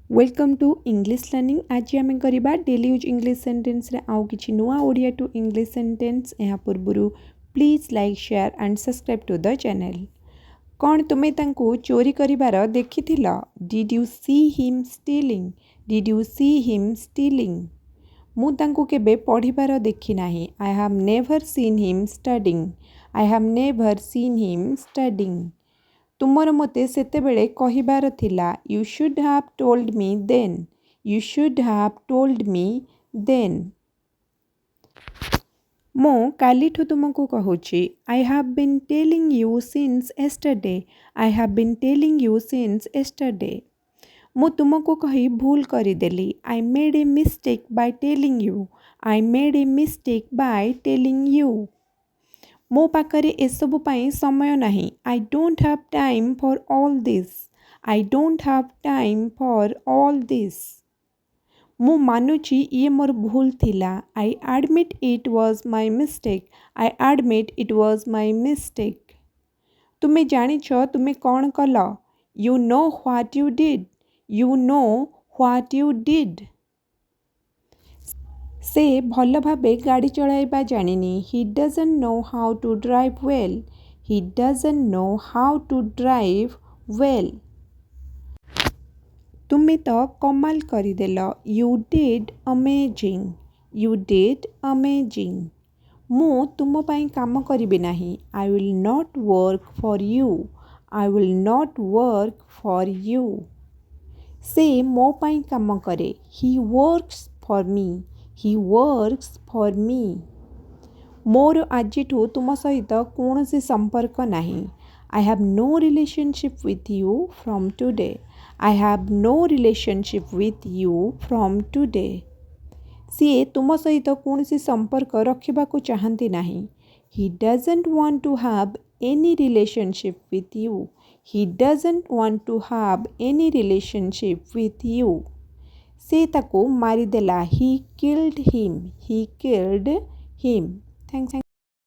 Welcome to English learning. आज आम करवा डेली यूज इंग्लिश सेंटेंस रे आउ किछि नुआ ओडिया टू इंग्लिश सेंटेंस। यहाँ पूर्व please like share and subscribe to the channel. कौन तुम्हें तांको चोरी करिवार देखिथिल? Did you see him stealing? Did you see him stealing? मु तांको केबे पढ़िबार देखि नाही। I have never seen him studying. I have never seen him studying. तुमर मते सेतेबेले कहिबार थिला। You should have told me then. You should have told me then. मो कालीठु तुमको कहूची। I have been telling you since yesterday. I have been telling you since yesterday. मु तुमको कही भूल करिदेली। I made a mistake by telling you. I made a mistake by telling you. मो पाखरे एसबु पाई समय नहीं। I don't have time for all this. I don't have time for all this. मु मानुची ये मोर भूल थिला। I admit it was my mistake. I admit it was my mistake. तुम्हें जानिछ तुम्हें कौन कल? You know what you did. You know what you did. से भल भाबे गाड़ी चलाइबा जानिनी। He doesn't know how to drive well. He doesn't know how to drive well. तुम्हें तो कमाल करिदेल। You did amazing. You did amazing. मु तुम पाई काम करिबे नाही। I will not work for you. I will not work for you. से मो पाई काम करे। He works for me. He works for me. मोर आजिठू तुम सहित कौन से संपर्क नहीं। I have no relationship with you from today. I have no relationship with you from today. सी तुम सहित कौन से संपर्क रखा चाहती नहीं। He doesn't want to have any relationship with you. He doesn't want to have any relationship with you. से ताको मारिदेला। He killed him. He killed him. Thanks.